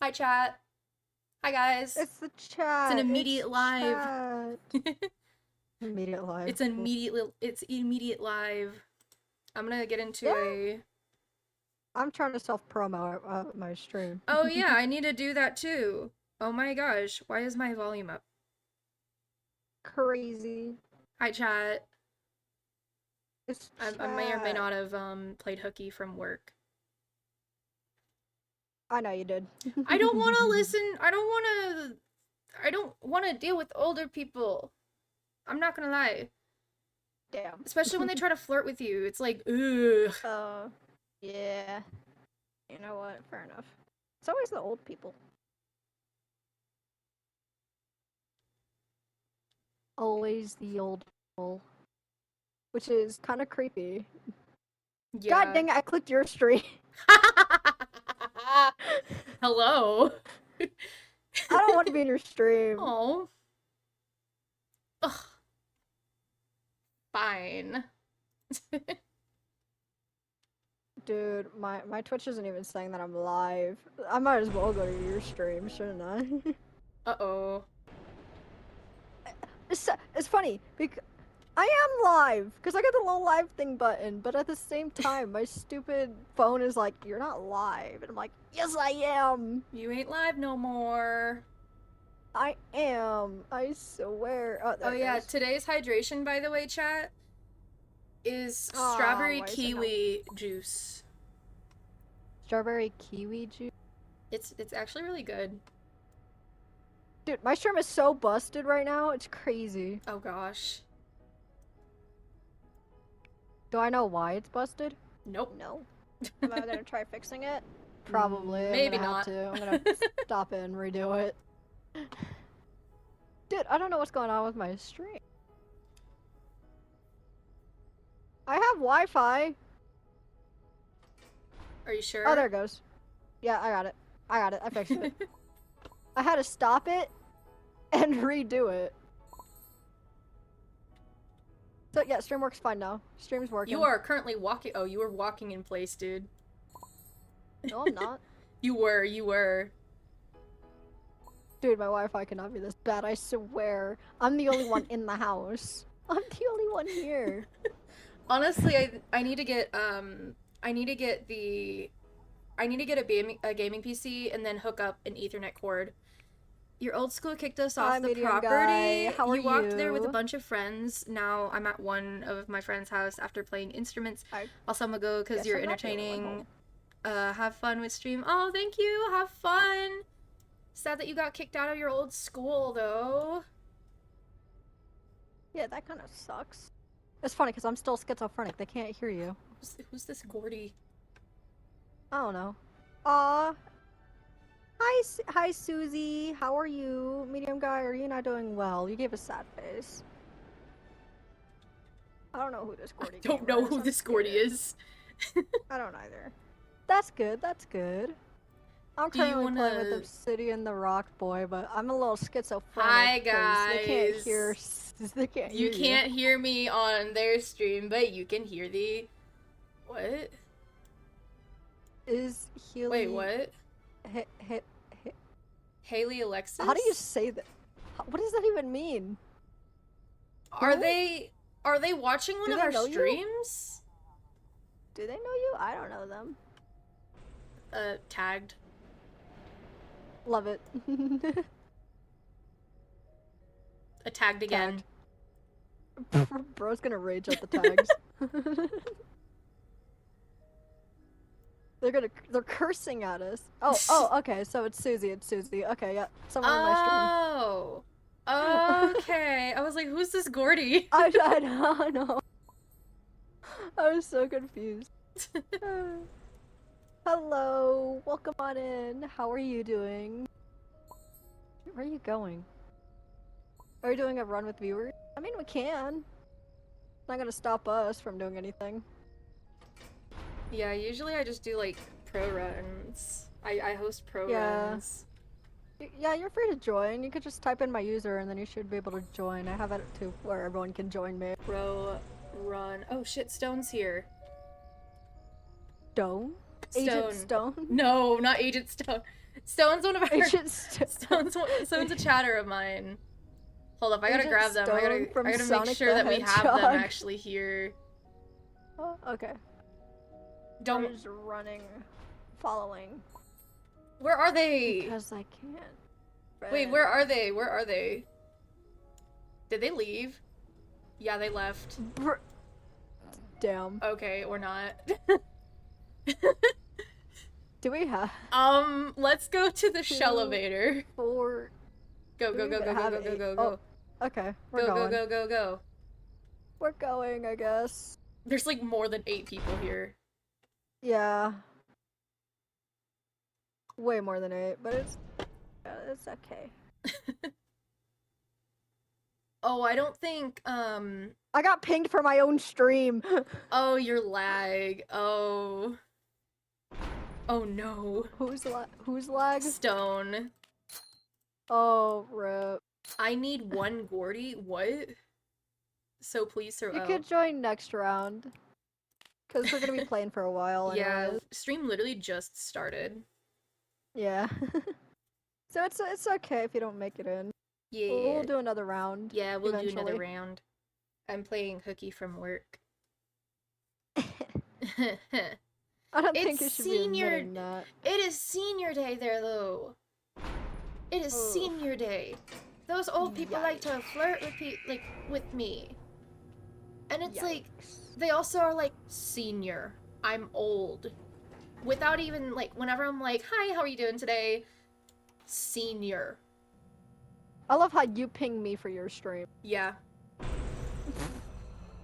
Hi, chat. Hi, guys. It's the chat. It's an immediate live. Chat. Immediate live. It's immediate live. I'm gonna get into a... I'm trying to self-promo my stream. Oh yeah, I need to do that too. Oh my gosh, why is my volume up? Crazy. Hi, chat. It's chat. I may or may not have played hooky from work. I know you did. I don't want to listen. I don't want to deal with older people. I'm not gonna lie. Damn. Especially when they try to flirt with you. It's like, ugh. Yeah. You know what? Fair enough. It's always the old people. Always the old people. Which is kind of creepy. Yeah. God dang it, I clicked your stream. Hello. I don't want to be in your stream. Oh. Ugh. Fine. Dude, my Twitch isn't even saying that I'm live. I might as well go to your stream, shouldn't I? Uh-oh. It's funny, because I am live, because I got the little live thing button, but at the same time, my stupid phone is like, you're not live. And I'm like, yes I am! You ain't live no more. I am. I swear. Oh yeah, today's hydration, by the way, chat, is strawberry kiwi juice. Strawberry kiwi juice? It's actually really good. Dude, my stream is so busted right now, it's crazy. Oh gosh. Do I know why it's busted? Nope. No. Am I gonna try fixing it? Probably. Maybe not. I'm gonna stop it and redo it. Dude, I don't know what's going on with my stream. I have Wi-Fi. Are you sure? Oh, there it goes. Yeah, I got it. I fixed it. I had to stop it and redo it. So yeah, stream works fine now. Stream's working. You are currently walking. Oh, you were walking in place, dude. No, I'm not. You were. Dude, my Wi-Fi cannot be this bad, I swear. I'm the only one in the house. I'm the only one here. Honestly, I need to get a gaming PC and then hook up an Ethernet cord. Your old school kicked us off the property. Guy. How are you? Walked there with a bunch of friends. Now I'm at one of my friend's house after playing instruments. Also, I'm gonna go because you're entertaining. Have fun with stream. Oh, thank you. Have fun. Sad that you got kicked out of your old school, though. Yeah, that kind of sucks. It's funny because I'm still schizophrenic. They can't hear you. Who's this Gordy? I don't know. Aw. Hi, Susie. How are you? Medium guy, are you not doing well? You gave a sad face. I don't know who this Gordy is. I don't know who this Gordy is. I don't either. That's good, that's good. I'm currently playing with Obsidian the Rock Boy, but I'm a little schizophrenic. Hi, guys. They can't hear. They can't hear you. You can't hear me on their stream, but you can hear the... What? Is Healy... Wait, what? Haley Alexis? How do you say that? What does that even mean? Are they watching one of our streams? Do they know you? I don't know them. Tagged. Love it. Tagged again. Bro's gonna rage at the tags. They're cursing at us. Oh, okay, so it's Susie, Okay, yeah, someone on my stream. Oh, okay. I was like, who's this Gordy? I know. I was so confused. Hello, welcome on in. How are you doing? Where are you going? Are we doing a run with viewers? I mean, we can. It's not gonna stop us from doing anything. Yeah, usually I just do like pro runs. I host pro runs. Yeah, you're free to join. You could just type in my user and then you should be able to join. I have it to where everyone can join me. Pro run. Oh shit, Stone's here. Stone? Agent Stone? No, not Agent Stone. Stone's one of our Agent Stone's a chatter of mine. Hold up, I gotta Agent grab them. I Stone from gotta make Sonic sure the that we have them Hedgehog. actually here. Oh, okay. Don't. Who's running, following? Where are they? Because I can't. Wait, where are they? Where are they? Did they leave? Yeah, they left. Damn. Okay, or not. Do we have? Let's go to the shell-elevator. 4. Go, go, go, go, go, go, go, go, go. Oh, okay, we're go, going. Go, go, go, go. We're going, I guess. There's like more than 8 people here. Yeah. Way more than 8, but it's okay. Oh, I don't think, I got pinged for my own stream. Oh, your lag. Oh. Oh no. Who's lag? Stone. Oh, rip. I need 1 Gordy. What? So please throw. You could join next round. Because we're gonna be playing for a while. Yeah, anyways. stream literally just started. Yeah. So it's okay if you don't make it in. Yeah. We'll do another round. Yeah, we'll eventually. do another round. I'm playing hooky from work. I don't think you It's should be admitting that. It is senior day there, though. It is senior day. Those old people like to flirt with with me. And it's like, they also are like, senior. I'm old. Without even, like, whenever I'm like, hi, how are you doing today? Senior. I love how you ping me for your stream. Yeah.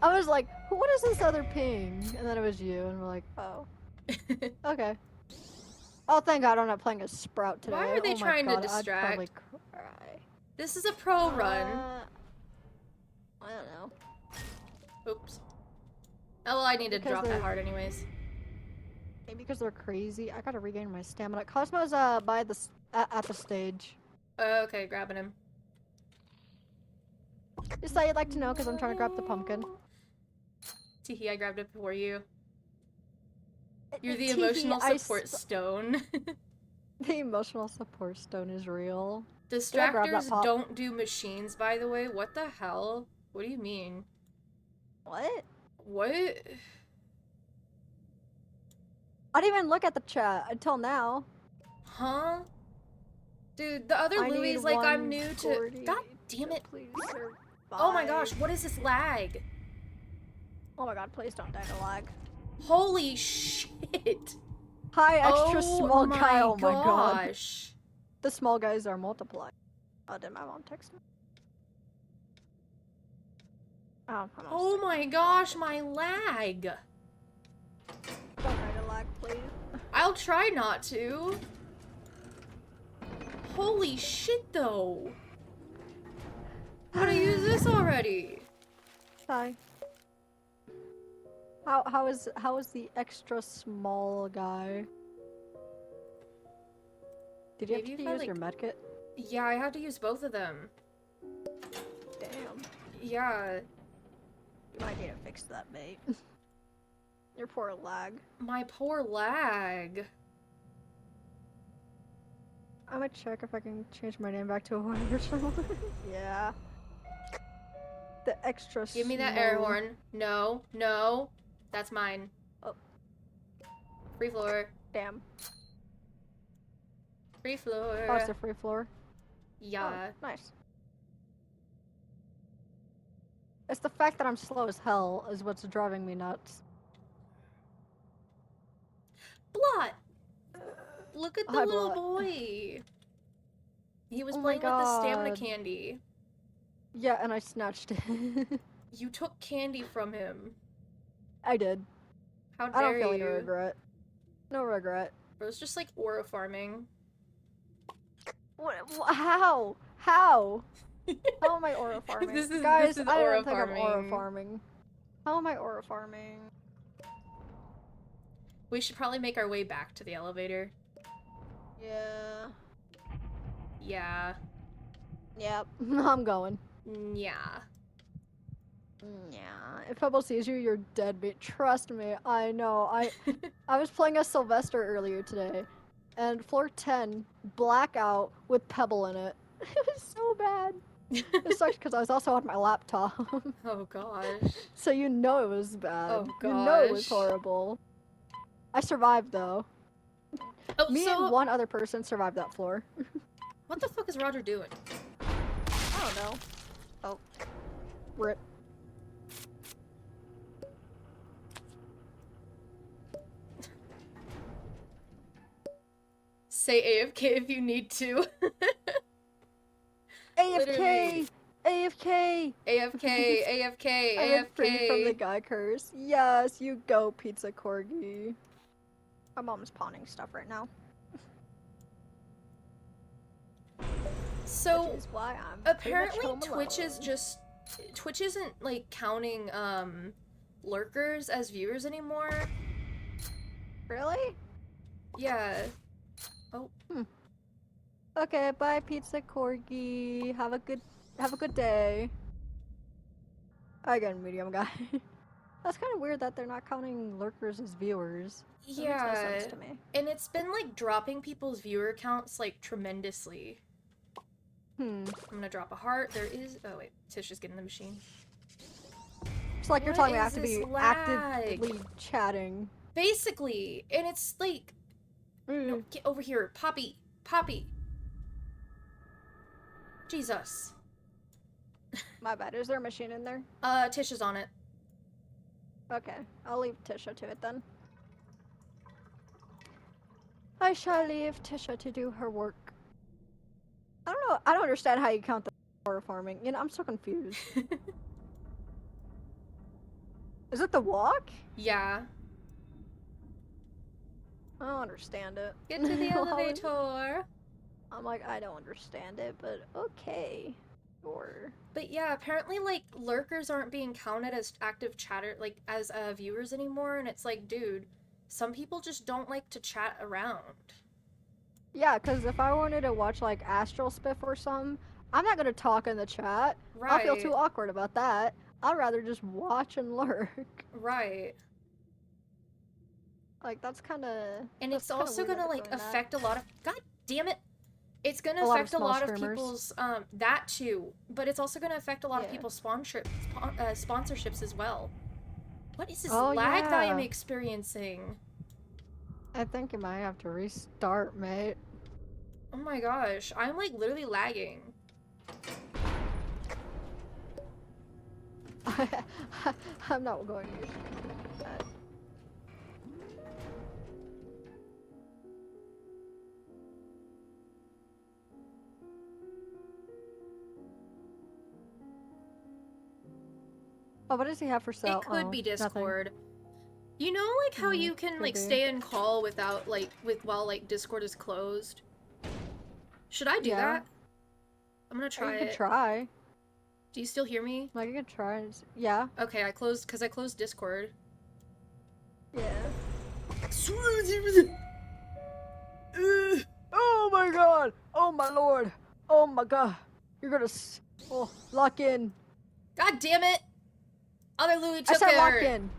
I was like, what is this other ping? And then it was you, and we're like, oh. Okay. Oh, thank God I'm not playing a Sprout today. Why are they trying to God, distract? I'd probably cry. This is a pro run. I don't know. Oops. Oh, well, I need to Because drop that hard anyways. Maybe because they're crazy. I gotta regain my stamina. Cosmo's by the at the stage. Okay, grabbing him. Just thought you'd like to know because I'm trying to grab the pumpkin. Teehee, I grabbed it for you. You're the Teehee, emotional support stone. The emotional support stone is real. Distractors don't do machines, by the way. What the hell? What do you mean? What? What? I didn't even look at the chat until now. Huh? Dude, the other Louie's like, I'm new to- God damn it. Oh my gosh, what is this lag? Oh my god, please don't die to lag. Holy shit. Hi, extra small guy. Oh my god. Gosh. The small guys are multiplied. Oh, did my mom text me? Oh my gosh, my lag. Don't die to lag, please. I'll try not to. Holy shit, though. How to use this already? Hi. How is the extra small guy? Did you have to use your medkit? Yeah, I had to use both of them. Damn. Yeah. You might need to fix that, mate. Your poor lag. My poor lag. I'm gonna check if I can change my name back to a original. Yeah. The extra Give me that air horn. No, no. That's mine. Oh. Free floor. Damn. Free floor. Oh, it's a free floor? Yeah. Oh, nice. It's the fact that I'm slow as hell is what's driving me nuts. Blot! Look at the Hi, little Blot. boy. He was Oh playing with the stamina God. candy. Yeah, and I snatched it. You took candy from him. I did. How dare I don't feel any you? regret. No regret. Bro, it's just like aura farming. What? How? How? How am I aura farming? Guys, this is I aura don't think I'm aura farming. farming. How am I aura farming? We should probably make our way back to the elevator. Yeah. Yeah. Yep. I'm going. Yeah. Yeah. If Pebble sees you, you're dead, mate. Trust me. I know. I was playing as Sylvester earlier today. and floor 10, blackout with Pebble in it. It was so bad. It sucked because I was also on my laptop. Oh gosh. So you know it was bad. Oh You know it was gosh. horrible. I survived though. Oh, Me and one other person survived that floor. What the fuck is Roger doing? I don't know. Oh. Rip. Say AFK if you need to. AFK! Literally. AFK! AFK, AFK, I've been free from the AFK. guy curse. Yes, you go, Pizza Corgi. My mom's pawning stuff right now. So, Which is why I'm apparently Twitch Twitch isn't, like, counting, lurkers as viewers anymore. Really? Yeah. Oh. Okay, bye Pizza Corgi. Have a good day. Again, medium guy. That's kind of weird that they're not counting lurkers as viewers. That makes no sense to me. And it's been, like, dropping people's viewer counts, like, tremendously. I'm gonna drop a heart. There is... Oh, wait. Tish is getting the machine. It's like you're telling me I have to be actively chatting. Basically. And it's, like... No, get over here. Poppy. Poppy. Jesus. My bad. Is there a machine in there? Tish is on it. Okay. I'll leave Tisha to it then. I shall leave Tisha to do her work. I don't know. I don't understand how you count the for farming. You know, I'm so confused. Is it the walk? Yeah. I don't understand it. Get to the elevator. I'm like, I don't understand it, but okay. Sure. But yeah, apparently, like, lurkers aren't being counted as active chatter, like, as viewers anymore, and it's like, dude, some people just don't like to chat around. Yeah, because if I wanted to watch, like, Astral Spiff or something, I'm not gonna talk in the chat. Right. I'll feel too awkward about that. I'd rather just watch and lurk. Right. Like, that's kind of... And it's also gonna, like, affect a lot of... God damn it! It's gonna a affect a lot lot of of people's, that too. But it's also gonna affect a lot of people's sponsorships as well. What is this lag that I'm experiencing? I think you might have to restart, mate. Oh my gosh, I'm, like, literally lagging. I'm not going to use that. Oh, what does he have for sale? It could be Discord. Nothing. You know, like, how you can, like, stay in call without, like, while, like, Discord is closed? Should I do that? I'm gonna try it. You could try. Do you still hear me? Like, you could try. Yeah. Okay, I closed Discord. Yeah. Oh my god! Oh my lord! Oh my god! You're gonna lock in. God damn it! Other Louis took I said her! lock in.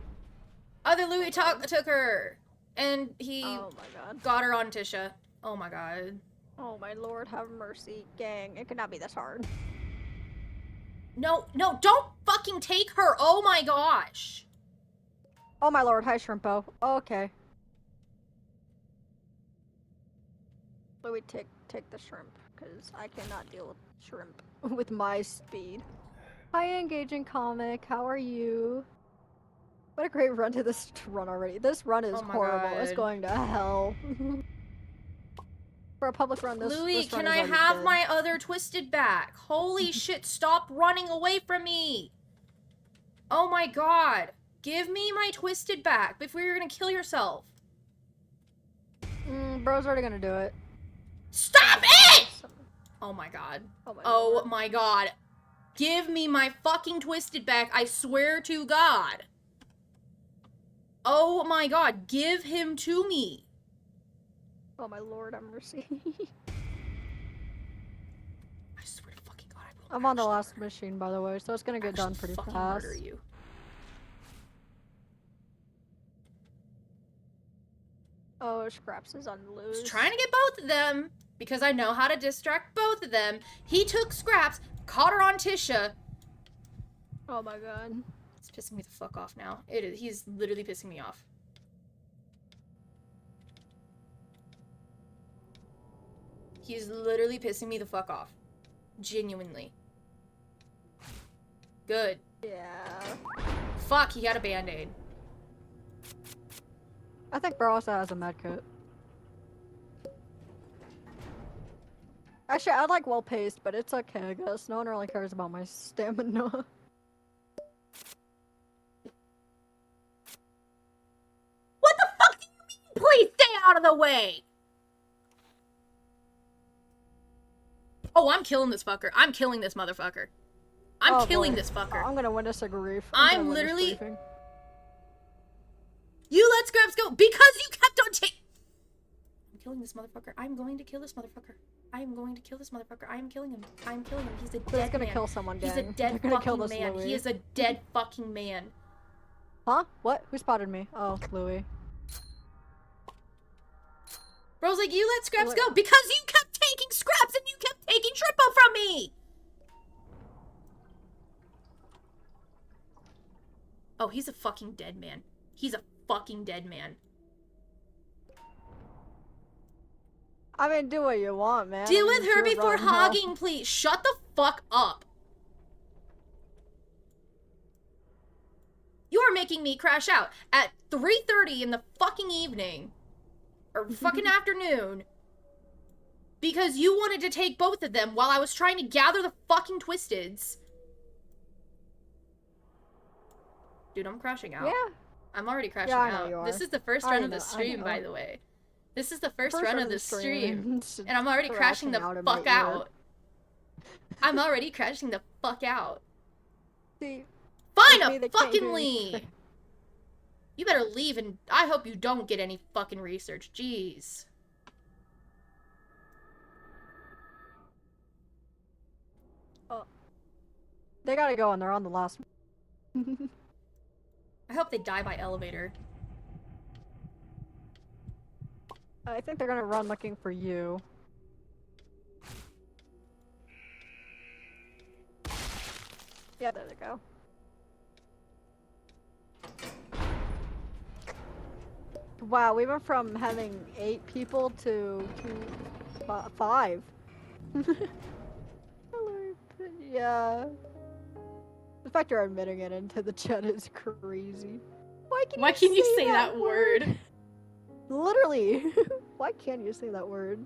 Other Louis took her! And he oh my god. got her on Tisha. Oh my god. Oh my lord, have mercy. Gang, it could not be this hard. No, don't fucking take her! Oh my gosh! Oh my lord, hi Shrimpo. Oh, okay. Louis, take the shrimp, because I cannot deal with shrimp with my speed. Hi, engaging comic. How are you? What a great run to this run already. This run is horrible. God. It's going to hell. For a public run, Louis, this run can I have my other twisted back? Holy shit, stop running away from me! Oh my god. Give me my twisted back before you're gonna kill yourself. Bro's already gonna do it. Stop it! Oh my god. Oh my god. Give me my fucking twisted back, I swear to God. Oh my god, give him to me. Oh my lord, have mercy. I swear to fucking God, I will. I'm on the last machine, by the way, so it's gonna get done pretty fast. Murder you. Oh, Scraps is on I was loose. trying to get both of them because I know how to distract both of them. He took Scraps, caught her on Tisha. Oh my god. It's pissing me the fuck off now. It is. He's literally pissing me off. He's literally pissing me the fuck off. Genuinely. Good. Yeah. Fuck, he had a band-aid. I think Bro also has a medkit. Actually, I like well-paced, but it's okay, I guess. No one really cares about my stamina. What the fuck do you mean? Please stay out of the way! Oh, I'm killing this fucker. I'm killing this motherfucker. I'm killing this fucker. I'm gonna witness a grief. I'm literally... You let Scraps go because you kept on I'm killing this motherfucker. I'm going to kill this motherfucker. I am going to kill this motherfucker. I am killing him. I am killing him. He's a dead man. Kill someone, He's a dead fucking man. Louis. He is a dead fucking man. Huh? What? Who spotted me? Oh, Louis. Bro's like, you let Scraps go because you kept taking Scraps and you kept taking Trippo from me! Oh, he's a fucking dead man. He's a fucking dead man. I mean, do what you want, man. Deal with her before hogging, please. Shut the fuck up. You are making me crash out at 3:30 in the fucking evening. Or fucking afternoon. Because you wanted to take both of them while I was trying to gather the fucking Twisteds. Dude, I'm crashing out. Yeah. I'm already crashing out. This is the first run of the stream, by the way. This is the first run of the stream. And I'm already crashing the fuck out. I'm already crashing the fuck out. See, fine, a fucking leave. You better leave, and I hope you don't get any fucking research. Jeez. Oh. They gotta go, and they're on the last. I hope they die by elevator. I think they're gonna run looking for you. Yeah, there they go. Wow, we went from having 8 people to 5. Yeah. The fact you're admitting it into the chat is crazy. Why can you say that word? Literally. Why can't you say that word?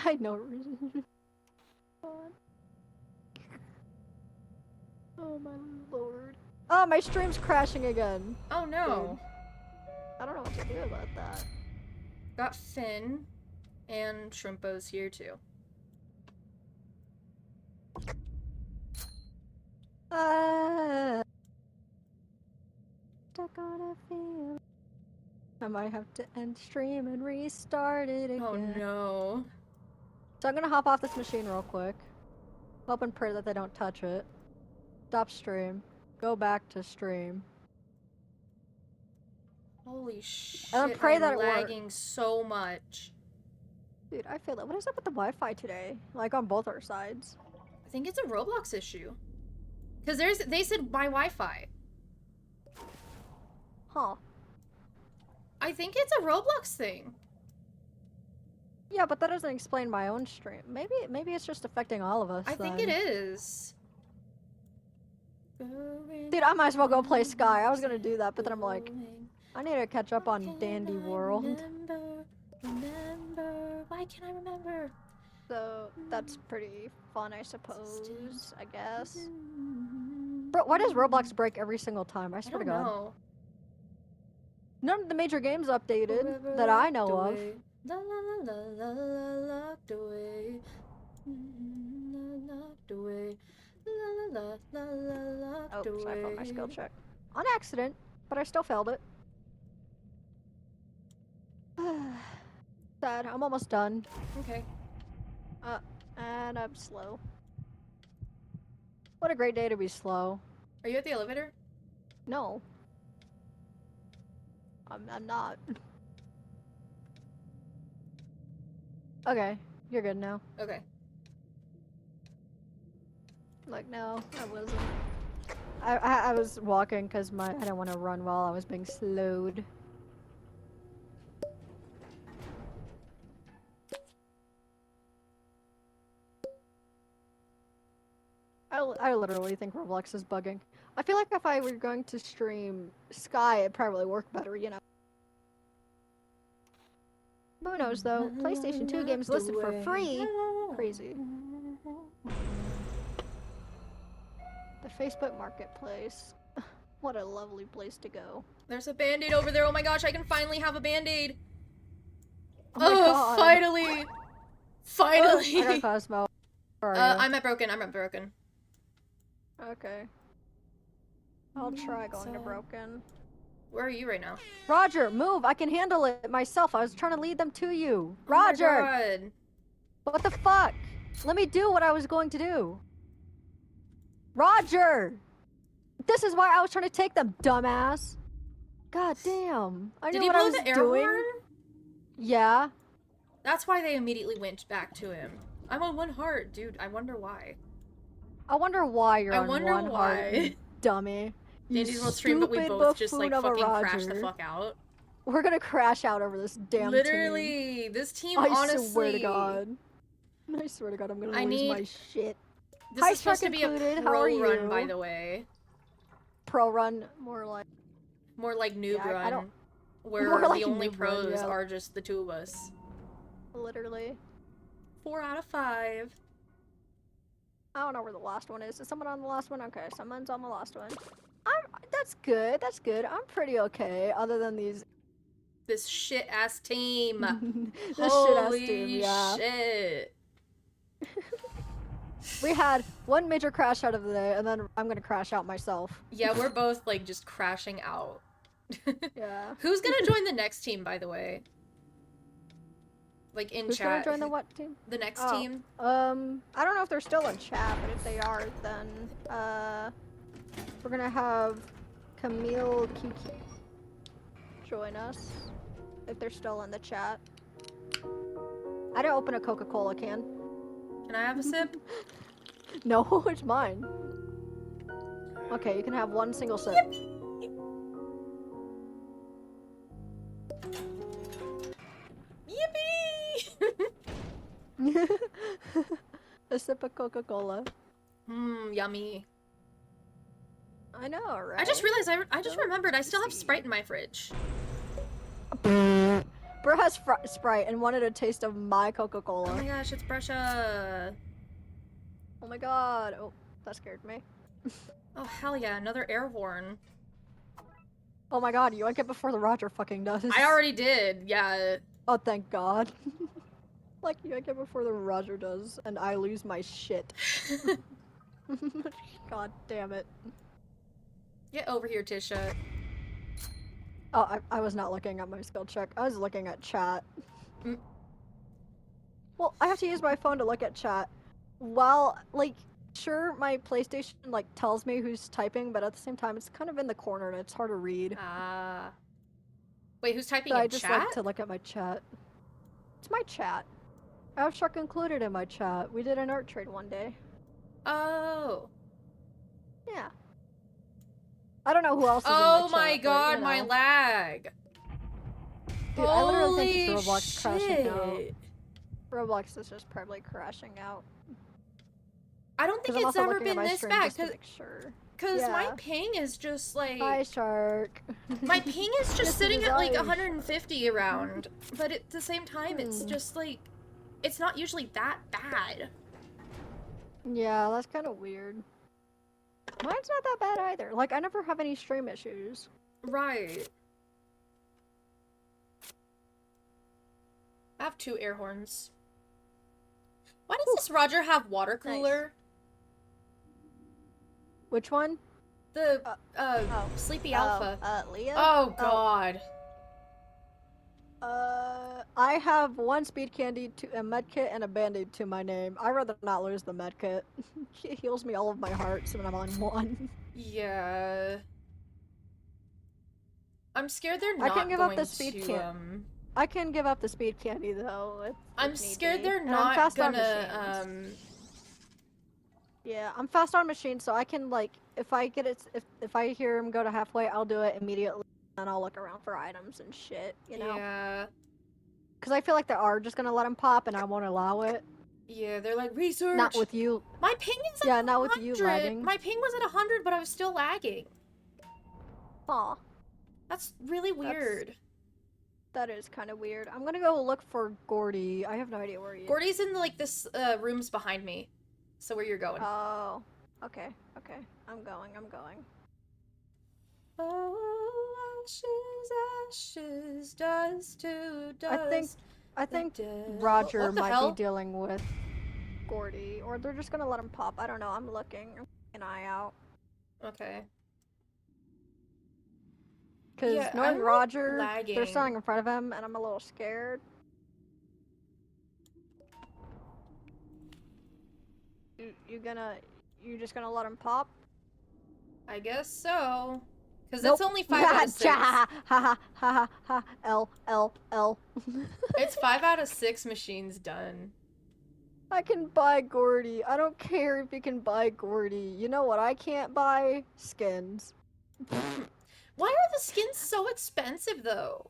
I know. Oh my lord. Oh, my stream's crashing again. Oh no. Dude. I don't know what to do about that. Got Finn and Shrimpo's here too. Stuck on a field. I might have to end stream and restart it again. Oh no. So I'm gonna hop off this machine real quick. Hope and pray that they don't touch it. Stop stream. Go back to stream. Holy shit, and pray that I'm lagging so much. Dude, I feel it. What is up with the Wi-Fi today? Like on both our sides. I think it's a Roblox issue. Because they said my Wi-Fi. Huh. I think it's a Roblox thing. Yeah, but that doesn't explain my own stream. Maybe it's just affecting all of us. I think it is. Dude, I might as well go play Sky. I was gonna do that, but then I'm like, I need to catch up on Dandy World. Remember. Why can't I remember? So that's pretty fun, I suppose. I guess. Bro, why does Roblox break every single time? I swear to God. Know. None of the major games updated that I know of. La la la la la locked away. Locked away. La la la la locked away. Oh, I failed my skill check. On accident, but I still failed it. Sad. I'm almost done. Okay. And I'm slow. What a great day to be slow. Are you at the elevator? No. I'm not. Okay, you're good now. Okay. Like, no, I wasn't. I was walking because I didn't want to run while I was being slowed. I literally think Roblox is bugging. I feel like if I were going to stream Sky, it'd probably work better, you know? Who knows, though? PlayStation 2 games listed for free. Crazy. The Facebook Marketplace. What a lovely place to go. There's a band-aid over there. Oh my gosh, I can finally have a band-aid. Oh, finally! Finally! I got Cosmo. Where are you? I'm at Broken. I'm at Broken. Okay. I'll try going to Broken. Where are you right now? Roger, move! I can handle it myself. I was trying to lead them to you. Roger! Oh my God. What the fuck? Let me do what I was going to do. Roger! This is why I was trying to take them, dumbass. God damn. I knew what I was doing. Did he blow the air horn? Yeah. That's why they immediately went back to him. I'm on 1 heart, dude. I wonder why. I wonder why you're on 1 heart, you dummy. Dandy's little stream, but we both just like fucking crash the fuck out. We're gonna crash out over this damn Literally, team. This team, honestly. I swear to God. I swear to God, I'm gonna lose my shit. This is supposed to be a pro run, by the way. Pro run, more like noob run, where the only pros are just the 2 of us. Literally. 4 out of 5. I don't know where the last one is. Is someone on the last one? Okay, someone's on the last one. That's good. That's good. I'm pretty okay. Other than this shit ass team. This shit ass team. Yeah. Shit. We had 1 major crash out of the day, and then I'm gonna crash out myself. Yeah, we're both like just crashing out. Yeah. Who's gonna join the next team, by the way? Like in Who's chat. Who's gonna join the what team? The next team. I don't know if they're still in chat, but if they are, then we're gonna have Camille Kiki join us if they're still in the chat. I didn't open a Coca-Cola can. Can I have a sip? No, it's mine. Okay, you can have 1 single sip. Yippee! A sip of Coca-Cola. Yummy. I know, right? I just realized, I just remembered I still have Sprite in my fridge. Bro has Sprite and wanted a taste of my Coca-Cola. Oh my gosh, it's Brescia. Oh my God. Oh, that scared me. Oh hell yeah, another air horn. Oh my God, you like it before the Roger fucking does. I already did, yeah. Oh, thank God. Like, you like it before the Roger does, and I lose my shit. God damn it. Get over here, Tisha. Oh, I was not looking at my skill check. I was looking at chat. Well, I have to use my phone to look at chat. While, like, sure, my PlayStation, like, tells me who's typing, but at the same time, it's kind of in the corner and it's hard to read. Ah. Wait, who's typing so in I just chat? like to look at my chat. It's my chat. I have Shark included in my chat. We did an art trade one day. Oh. Yeah. I don't know who else is in my chat. Oh my God, but, you know. my lag. Dude, I literally think it's Roblox shit. crashing out. Roblox is just probably crashing out. I don't think it's ever been this bad, because yeah. my ping is just like... Hi, Shark. My ping is just sitting at like 150 around, but at the same time, it's just like... It's not usually that bad. Yeah, that's kind of weird. Mine's not that bad either. Like, I never have any stream issues. Right. I have 2 air horns. Why does this Roger have water cooler? Nice. Which one? The, Sleepy Alpha. Leah? Oh, God. I have one speed candy, a med kit, and a band-aid to my name. I'd rather not lose the med kit. It heals me all of my hearts when I'm on one. Yeah. I'm scared they're I can not give up going the speed to, I can give up the speed candy though. I'm If need scared be. they're And I'm not fast on gonna, machines. Yeah, I'm fast on machines, so I can like if I get it, if I hear him go to halfway, I'll do it immediately, and I'll look around for items and shit. You know. Yeah. Because I feel like they are just gonna let him pop, and I won't allow it. Yeah, they're like, research! Not with you. My ping is at Yeah, 100! not with you lagging. My ping was at 100, but I was still lagging. Aw. That's really weird. That is kind of weird. I'm gonna go look for Gordy. I have no idea where he is. Gordy's in, like, this, rooms behind me. So where you're going. Oh. Okay, okay. I'm going. Oh, ashes, ashes, dust to dust. I think Roger might be dealing with Gordy, or they're just gonna let him pop. I don't know. I'm looking. I'm keeping an eye out. Okay. Because yeah, knowing Roger, lagging. they're standing in front of him, and I'm a little scared. You just gonna let him pop? I guess so. Because Nope. it's only 5 out of 6. Ha ha ha ha. L. It's 5 out of 6 machines done. I can buy Gordy. I don't care if you can buy Gordy. You know what I can't buy? Skins. Why are the skins so expensive, though?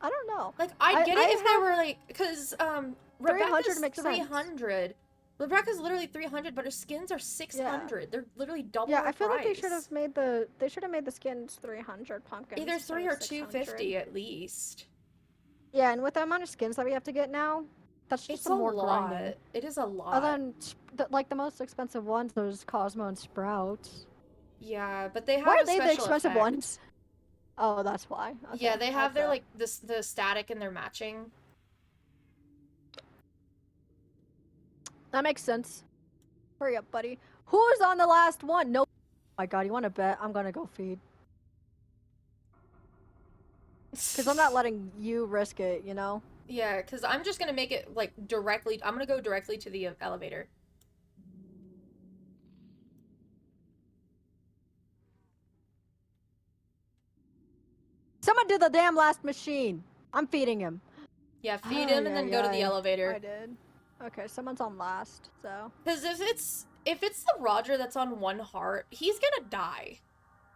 I don't know. Like, I get it if they were, like, because, Rebecca's 300. Rebecca's literally 300, but her skins are 600. Yeah. They're literally double the price. I feel like they should have made the skins 300 pumpkins. Either 3 or 250 at least. Yeah, and with the amount of skins that we have to get now, that's just some more grinding. It is a lot. Other than, like, the most expensive ones, those Cosmo and Sprouts. Yeah, but they have Why a are they the expensive effect. ones? Oh, that's why. Okay, yeah, they have their, like, the static and their matching. That makes sense. Hurry up, buddy. Who's on the last one? No. Oh my god, you want to bet? I'm gonna go feed. Because I'm not letting you risk it, you know? Yeah, because I'm just gonna make it, like, directly. I'm gonna go directly to the elevator. Someone do the damn last machine. I'm feeding him. Yeah, feed him and then go to the elevator. I did. Okay, someone's on last, so. Because if it's the Roger that's on 1 heart, he's gonna die.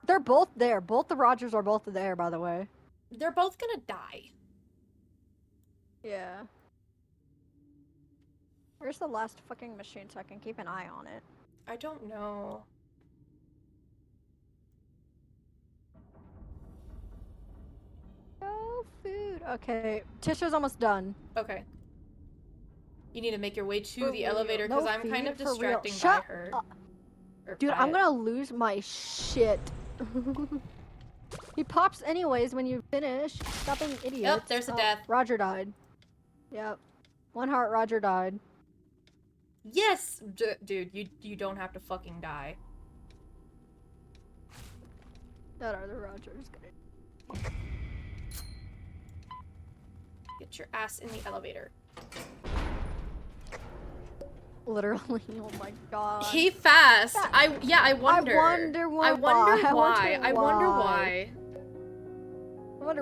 They're both there. Both the Rogers are both there, by the way. They're both gonna die. Yeah. Where's the last fucking machine so I can keep an eye on it? I don't know. No food. Okay, Tisha's almost done. Okay. You need to make your way to the elevator because I'm kind of distracting by her. Dude, I'm gonna lose my shit. He pops anyways when you finish. Stop being idiots. Yep, there's a death. Roger died. Yep. 1 heart, Roger died. Yes! Dude, you don't have to fucking die. That other Roger's gonna... Get your ass in the elevator. Literally, oh my god. He fast. I wonder. I wonder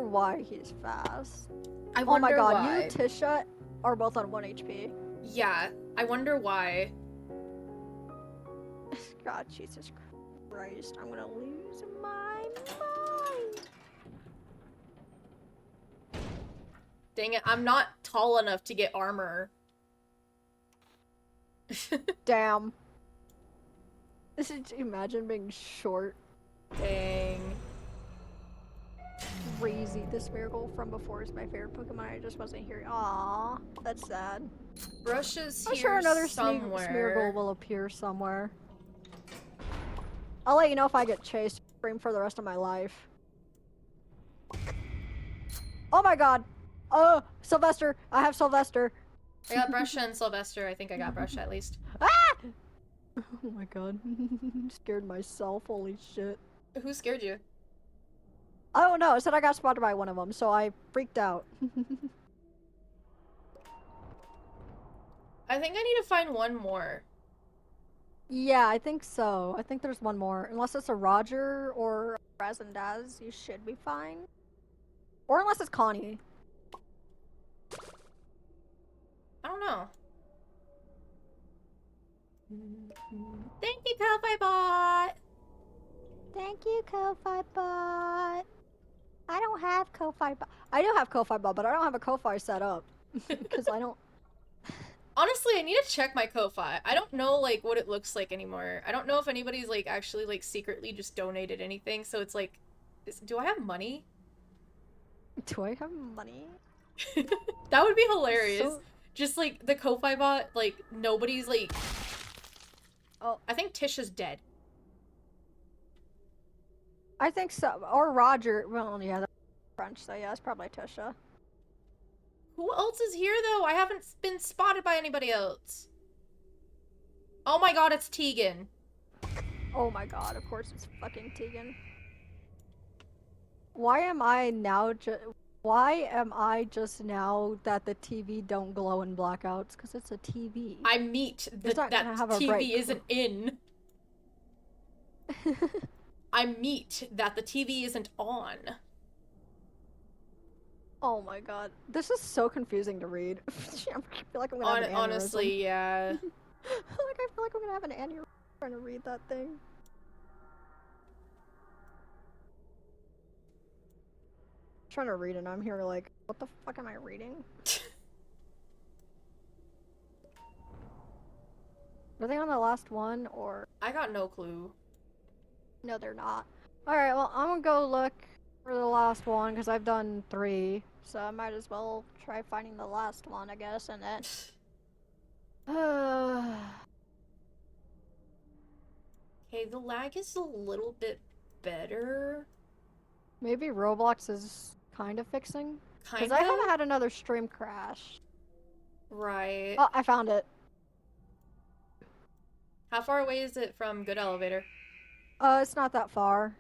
why he's fast. I wonder Oh my god, why. you and Tisha are both on 1 HP. Yeah, I wonder why. God, Jesus Christ, I'm gonna lose my mind. Dang it, I'm not tall enough to get armor. Damn. Imagine being short. Dang. Crazy. This Smeargle from before is my favorite Pokemon. I just wasn't here. Aww, that's sad. Brush is I'm here sure another somewhere. Smeargle will appear somewhere. I'll let you know if I get chased for the rest of my life. Oh my god! Oh, Sylvester! I have Sylvester! I got Brusha and Sylvester. I think I got Brusha at least. Ah! Oh my god. Scared myself. Holy shit. Who scared you? I don't know. It said I got spotted by one of them, so I freaked out. I think I need to find one more. Yeah, I think so. I think there's one more. Unless it's a Roger or a Razandaz, you should be fine. Or unless it's Connie. I don't know. Thank you, Ko-Fi Bot! Thank you, Ko-Fi Bot. I don't have Ko-Fi Bot. I do have Ko-Fi Bot, but I don't have a Ko-Fi set up. Because I don't... Honestly, I need to check my Ko-Fi. I don't know, like, what it looks like anymore. I don't know if anybody's, like, actually, like, secretly just donated anything, so it's like... do I have money? Do I have money? That would be hilarious. So... Just, like, the Ko-Fi Bot, like, nobody's, like... Oh. I think Tisha's dead. I think so. Or Roger. Well, yeah, that's French, so yeah, it's probably Tisha. Who else is here, though? I haven't been spotted by anybody else. Oh my god, it's Tegan. Oh my god, of course it's fucking Tegan. Why am I just now that the TV don't glow in blackouts? Because it's a TV. I meet that TV isn't in. I meet that the TV isn't on. Oh my god. This is so confusing to read. I feel like I'm gonna have an aneurysm. Honestly, yeah. I feel like I'm gonna have an aneurysm trying to read that thing. I'm trying to read and I'm here like, what the fuck am I reading? Are they on the last one, or...? I got no clue. No, they're not. Alright, well, I'm gonna go look for the last one, because I've done 3. So I might as well try finding the last one, I guess, and then... Okay, the lag is a little bit better. Maybe Roblox is kind of fixing? Kind of? Because I haven't had another stream crash. Right. Oh, I found it. How far away is it from Good Elevator? It's not that far.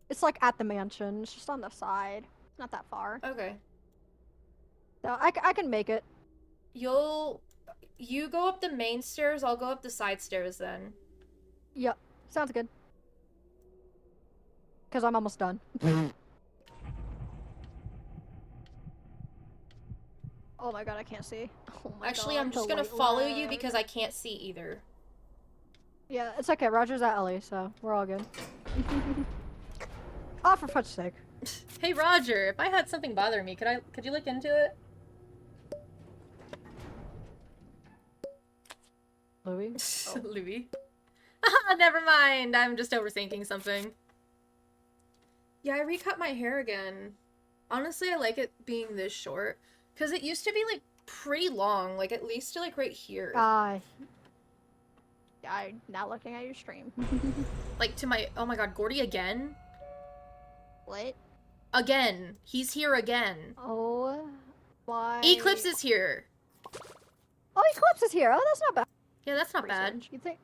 It's like at the mansion. It's just on the side. It's not that far. Okay. So I can make it. You go up the main stairs, I'll go up the side stairs then. Yep. Sounds good. Because I'm almost done. Oh my god, I can't see. Oh my Actually, god, I'm just gonna follow you because I can't see either. Yeah, it's okay. Roger's at Ellie, so we're all good. Oh, for fudge's sake. Hey Roger, if I had something bothering me, could you look into it? Louis? Oh. Louis? Never mind, I'm just overthinking something. Yeah, I recut my hair again. Honestly, I like it being this short. Because it used to be, like, pretty long. Like, at least to, like, right here. I'm not looking at your stream. Like, to my... Oh my god, Gordy again? What? Again. He's here again. Oh, my... Eclipse is here. Oh, Eclipse is here. Oh, that's not bad. Yeah, that's not bad. You think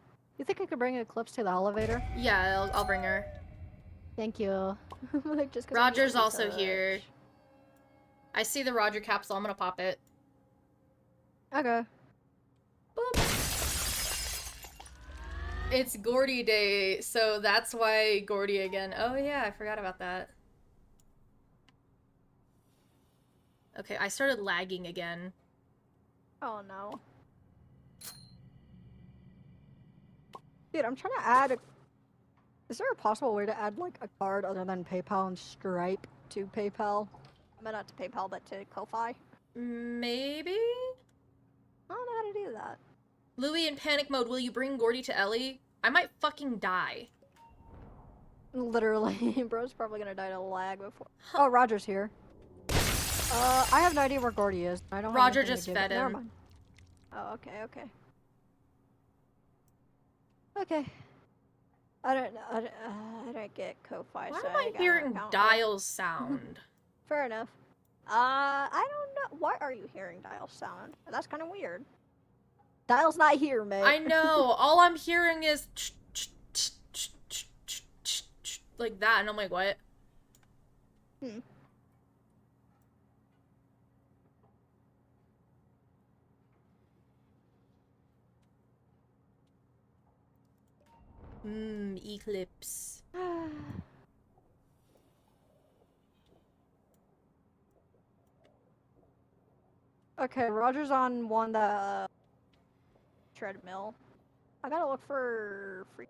I could bring Eclipse to the elevator? Yeah, I'll bring her. Thank you. Like, just Roger's also here. I see the Roger capsule. I'm gonna pop it. Okay. Boop. It's Gordy Day, so that's why Gordy again. Oh yeah, I forgot about that. Okay, I started lagging again. Oh no. Dude, I'm trying to add a... Is there a possible way to add, like, a card other than PayPal and Stripe to PayPal? I mean, not to PayPal, but to Ko-Fi? Maybe? I don't know how to do that. Louis in panic mode, will you bring Gordy to Ellie? I might fucking die. Literally. Bro's probably gonna die to lag before... Oh, Roger's here. I have no idea where Gordy is. I don't Roger have just fed Never him. mind. Oh, okay, okay. Okay. I don't get Ko-Fi. Why so am I hearing dial sound? Fair enough. I don't know. Why are you hearing dial sound? That's kind of weird. Dial's not here, mate. I know. All I'm hearing is like that, and I'm like, what? Hmm. Eclipse. Okay, Roger's on one that treadmill. I gotta look for free.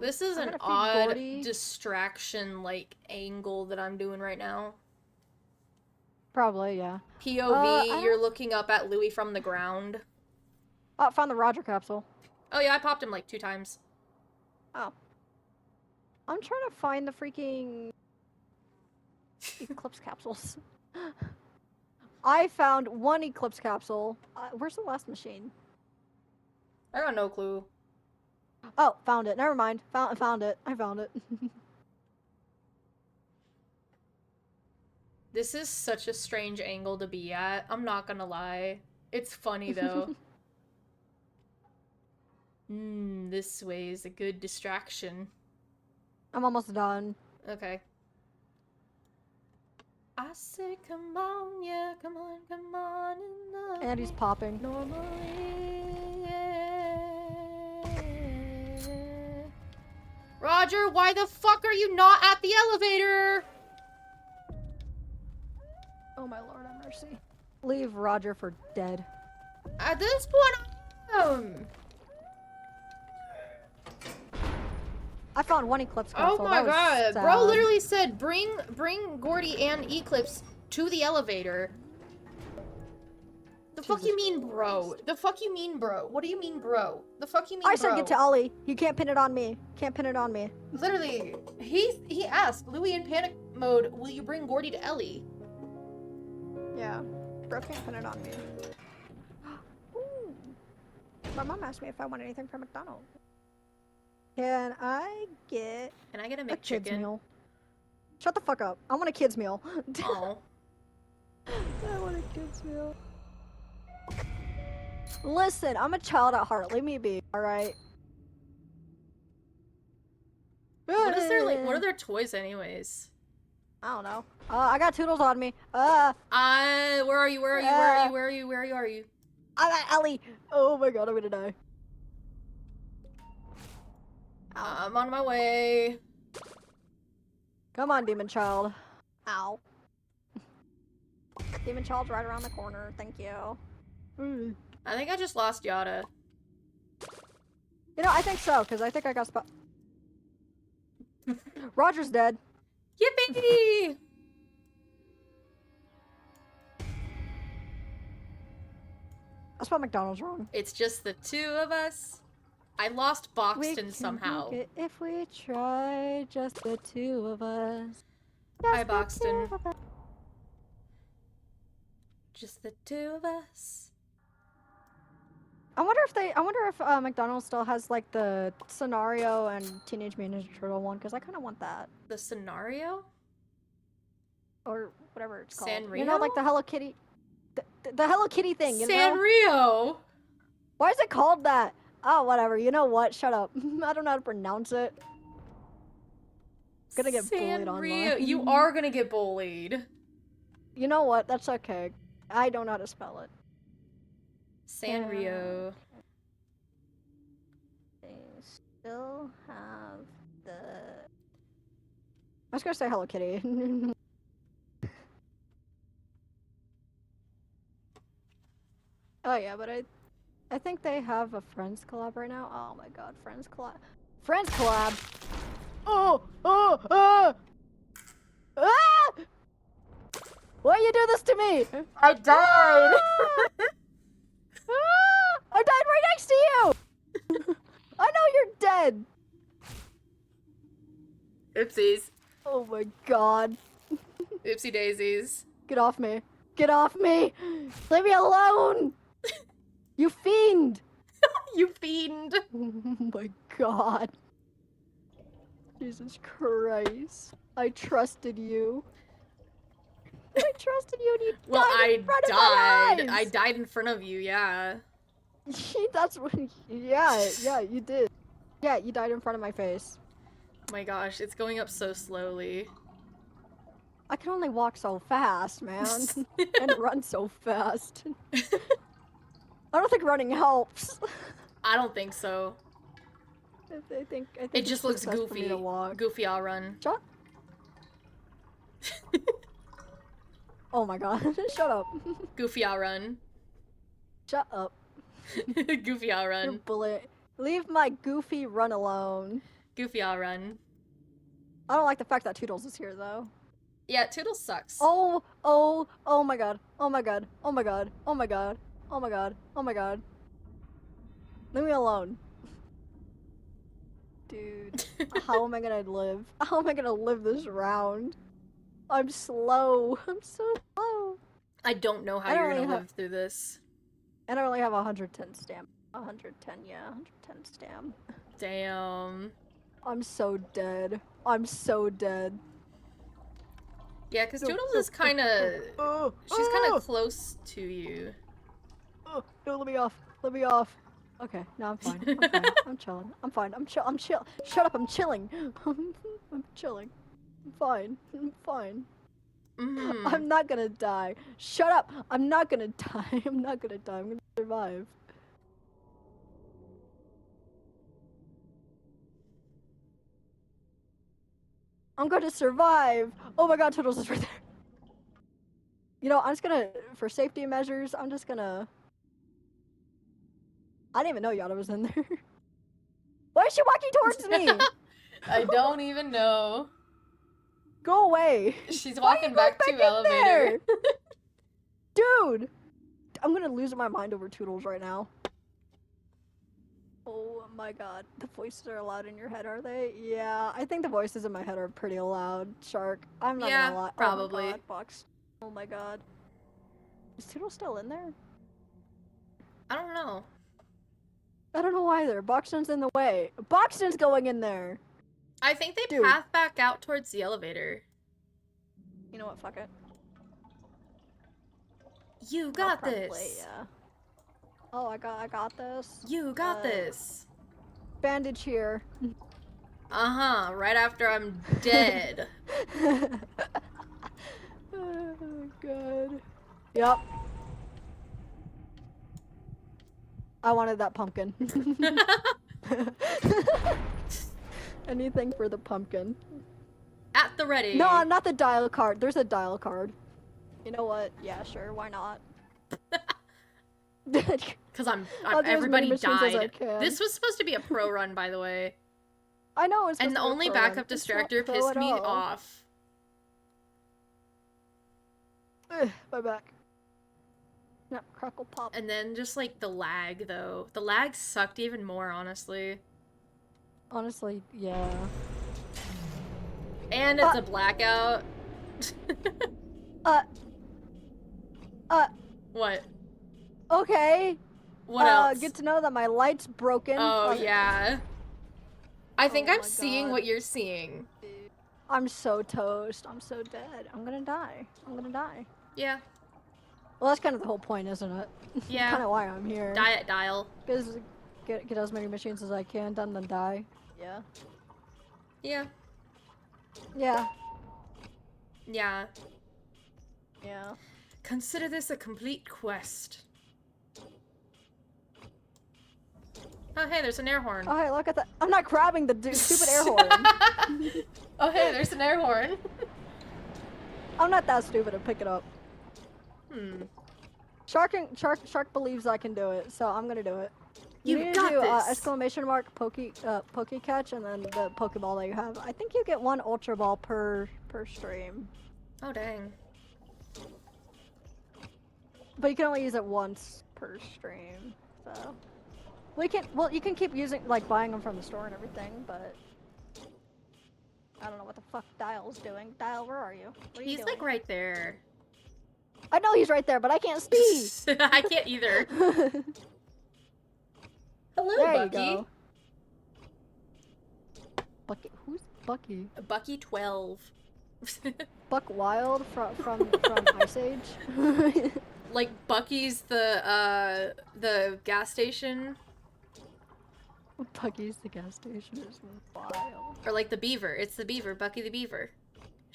This is I'm an gonna feed odd Gordy. distraction like angle that I'm doing right now. Probably, yeah. POV, you're looking up at Louis from the ground. Oh, found the Roger capsule. Oh yeah, I popped him like 2 times. Oh. I'm trying to find the freaking Eclipse capsules. I found one Eclipse capsule. Where's the last machine? I got no clue. Oh, found it. Never mind. Found it. I found it. This is such a strange angle to be at. I'm not gonna lie. It's funny though. This way is a good distraction. I'm almost done. Okay. I say, come on, yeah, come on, come on, and love And he's popping. normally, yeah. Roger, why the fuck are you not at the elevator? Oh my lord, have mercy. Leave Roger for dead. At this point, I found one Eclipse capsule. oh my god, sad. bro literally said bring Gordy and Eclipse to the elevator. The fuck you mean, bro? The fuck you mean, bro? What do you mean, bro? The fuck you mean, bro? I said get to Ollie. You can't pin it on me. Can't pin it on me. Literally, he asked, Louis in panic mode, will you bring Gordy to Ellie? Yeah. Bro can't pin it on me. Ooh. My mom asked me if I want anything from McDonald's. Can I get Can I get a a kid's McChicken? meal? Shut the fuck up. I want a kid's meal. Oh. I want a kid's meal. Listen, I'm a child at heart. Leave me be, alright? What is their, like, what are their toys anyways? I don't know. I got Toodles on me. Where are you? Where are you? Where are you? Where are you? Where are you? I'm at Ellie. Oh my god, I'm gonna die. I'm on my way. Come on, Demon Child. Ow. Demon Child's right around the corner. Thank you. I think I just lost Yada. You know, I think so, because I think I got spot. Roger's dead. Yippee! I spelled McDonald's wrong. It's just the 2 of us. I lost Boxton We somehow. can make it if we try, just the 2 of us. Hi, Boxton. Just the 2 of us. I wonder if McDonald's still has like the scenario and Teenage Mutant Ninja Turtle one, because I kind of want that. The scenario? Or whatever it's called. Sanrio? You know, like the Hello Kitty, the Hello Kitty thing. You know? Sanrio. Why is it called that? Oh, whatever. You know what? Shut up. I don't know how to pronounce it. I'm gonna get bullied online. You are gonna get bullied. You know what? That's okay. I don't know how to spell it. Sanrio. They still have the. I was gonna say Hello Kitty. Oh yeah, but I think they have a Friends collab right now. Oh my god, Friends collab. Friends collab! Oh! Oh! Ah! Why you do this to me? I died! I died right next to you! I know you're dead! Oopsies. Oh my god. Oopsie daisies. Get off me. Get off me! Leave me alone! You fiend! You fiend! Oh my god. Jesus Christ. I trusted you. I trusted you and you died in front of my eyes! I died in front of you, yeah. That's what. Yeah, you did. Yeah, you died in front of my face. Oh my gosh, it's going up so slowly. I can only walk so fast, man. And run so fast. I don't think running helps. I don't think so. I think It just looks best for me goofy. to walk. Goofy, I'll run. Shut. Oh my god! Shut up. Goofy, I'll run. Shut up. Goofy, I'll run. You're bullet. Leave my goofy run alone. Goofy, I'll run. I don't like the fact that Toodles is here though. Yeah, Toodles sucks. Oh my god. Oh my god. Oh my god. Oh my god. Oh my god. Oh my god. Leave me alone. Dude, how am I gonna live? How am I gonna live this round? I'm slow. I'm so slow. I don't know how you're gonna live through this. And I only have 110 stamina. 110, yeah, 110 stam. Damn. I'm so dead. I'm so dead. Yeah, because Toodles is kind of... she's kind of close to you. Oh, no, let me off. Let me off. Okay, now I'm fine. I'm fine. I'm chilling. I'm fine. I'm chill. Shut up, I'm chilling. I'm chilling. I'm fine. I'm fine. Mm-hmm. I'm not gonna die. Shut up. I'm not gonna die. I'm not gonna die. I'm gonna survive. I'm gonna survive. Oh my god, Toodles is right there. You know, I'm just gonna, for safety measures, I'm just gonna... I didn't even know Yada was in there. Why is she walking towards me? I don't even know. Go away. She's walking back to elevator. Dude! I'm gonna lose my mind over Toodles right now. Oh my god. The voices are loud in your head, are they? Yeah, I think the voices in my head are pretty loud, Shark. I'm not gonna lie. Probably. Oh my god, Box. Oh my god. Is Toodles still in there? I don't know. I don't know either. Boxton's in the way. Boxton's going in there! I think they path back out towards the elevator. You know what? Fuck it. You got this. Probably, yeah. Oh, I got this. You got this. Bandage here. Uh-huh. Right after I'm dead. Oh god. Yep. I wanted that pumpkin. Anything for the pumpkin. At the ready. No, not the dial card. There's a dial card. You know what? Yeah, sure. Why not? Because everybody died. This was supposed to be a pro run, by the way. I know it's. And the only backup distractor pissed me off. My back. No, crackle pop. And then just like the lag, though. The lag sucked even more, honestly. Honestly, yeah. And it's a blackout. What? Okay. What else? Good to know that my light's broken. Oh, yeah. I think I'm seeing what you're seeing. I'm so toast. I'm so dead. I'm gonna die. I'm gonna die. Yeah. Well, that's kind of the whole point, isn't it? Yeah. Kind of why I'm here. Diet dial. Because get as many machines as I can done, then die. Yeah. Yeah. Yeah. Yeah. Yeah. Consider this a complete quest. Oh, hey, there's an air horn. Oh, hey, look at that. I'm not grabbing the stupid air horn. Oh, hey, there's an air horn. I'm not that stupid to pick it up. Shark believes I can do it, so I'm gonna do it. You need got to do this. exclamation mark poke catch and then the Pokeball that you have. I think you get one Ultra Ball per stream. Oh dang. But you can only use it once per stream, so you can keep using buying them from the store and everything, but I don't know what the fuck Dial's doing. Dial, where are you? What are you doing? He's like right there. I know he's right there, but I can't see. I can't either. Hello, there Bucky. You go. Bucky, who's Bucky? Bucky 12. Buck Wild from Ice Age. Like Bucky's the gas station. Bucky's the gas station is wild. Or like the beaver. It's the beaver, Bucky the beaver.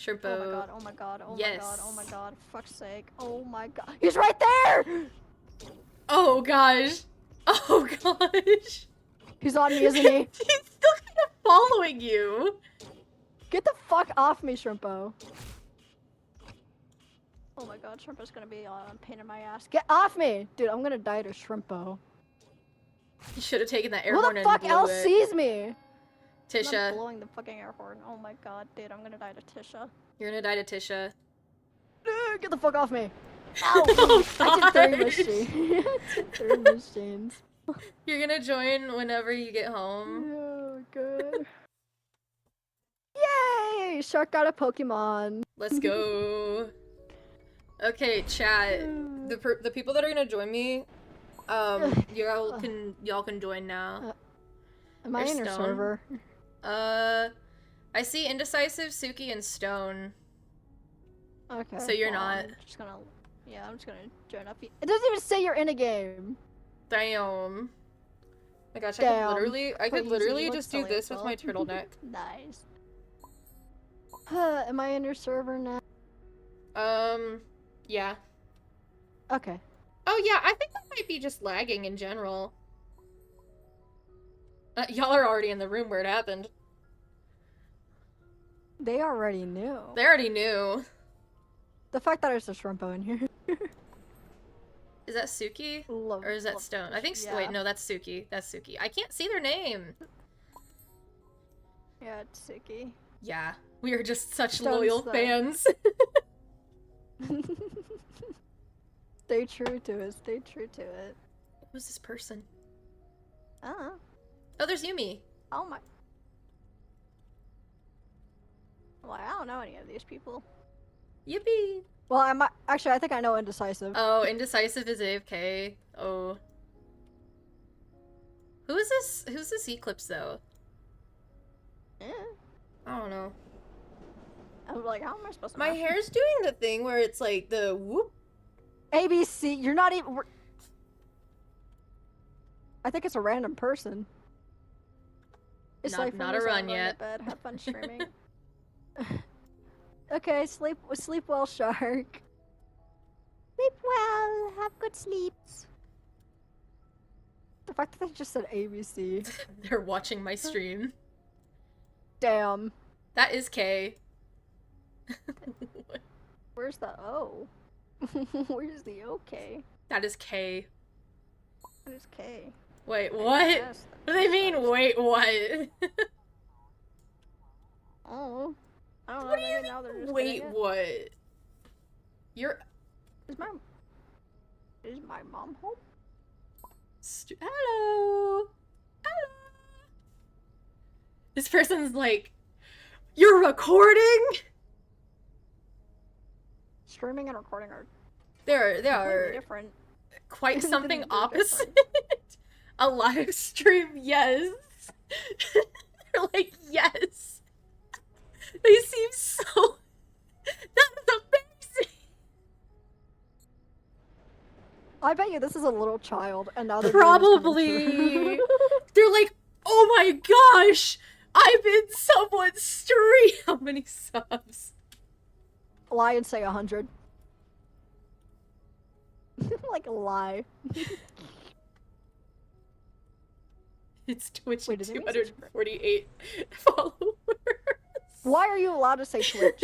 Shrimpo. Oh my god, oh my god, oh Yes. my god, oh my god, fuck's sake. Oh my god. He's right there! Oh gosh. Oh gosh. He's on me, isn't he? He's still kind of following you. Get the fuck off me, Shrimpo. Oh my god, Shrimpo's gonna be a pain in my ass. Get off me! Dude, I'm gonna die to Shrimpo. You should have taken that air Who horn the and fuck blew else it. sees me? Tisha. I'm blowing the fucking air horn. Oh my god, dude, I'm gonna die to Tisha. You're gonna die to Tisha. Get the fuck off me! Oh, I did 3 gosh. machines. I did 3 machines. You're gonna join whenever you get home. Oh, good. Yay! Shark got a Pokemon. Let's go. Okay, chat. The people that are gonna join me, y'all can join now. Am I in your Stone. server? I see Indecisive, Suki, and Stone. Okay. So you're well, not. I'm just gonna join up. It doesn't even say you're in a game. Damn. My gosh, Damn. I could literally Crazy. just do this with my turtleneck. Nice. Am I in your server now? Yeah. Okay. Oh yeah, I think that might be just lagging in general. Y'all are already in the room where it happened. They already knew. They already knew. The fact that there's a Shrimpo in here. Is that Suki? Love, Or is that Stone? I think, yeah. wait, no, that's Suki. That's Suki. I can't see their name. Yeah, it's Suki. Yeah, we are just such Stone's loyal the- fans. Stay true to it. Stay true to it. Who's this person? Oh there's Yumi. Oh my. Well, I don't know any of these people. Yippee! Well, actually, I think I know Indecisive. Oh, Indecisive is AFK. Oh. Who is this? Who's this Eclipse, though? Eh. I don't know. I'm like, how am I supposed to My know? hair's doing the thing where it's like the whoop. ABC, you're not even. I think it's a random person. It's Not a run yet. Bed. Have fun streaming. Okay, sleep well, Shark. Sleep well. Have good sleeps. The fact that they just said ABC. They're watching my stream. Damn. That is K. Where's the O? Where's the OK? That is K. What is K? Wait, what? Yes, What do they mean, wait, what? Oh. I don't know. What do you Maybe now they're mean, just wait, getting it. what? You're... Is my mom home? Hello! Hello! This person's like, you're recording? Streaming and recording are They completely are different. quite something They're opposite. A live stream, yes. They're like, yes. They seem so... That is amazing! I bet you this is a little child, and now they're Probably. They're like, oh my gosh! I'm in someone's stream! How many subs? Lie and say 100. Like lie. It's Twitch Wait, at did they say 248 followers. Why are you allowed to say Twitch?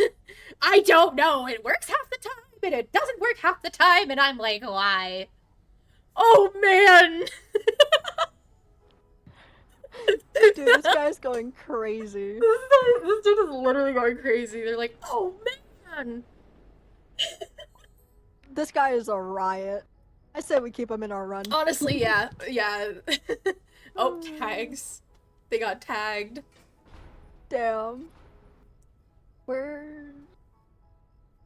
I don't know. It works half the time, and it doesn't work half the time, and I'm like, why? Oh, man! Dude, this guy's going crazy. This dude is literally going crazy. They're like, oh, man! This guy is a riot. I say we keep him in our run. Honestly, yeah. Yeah. Oh, tags. They got tagged. Damn. Where?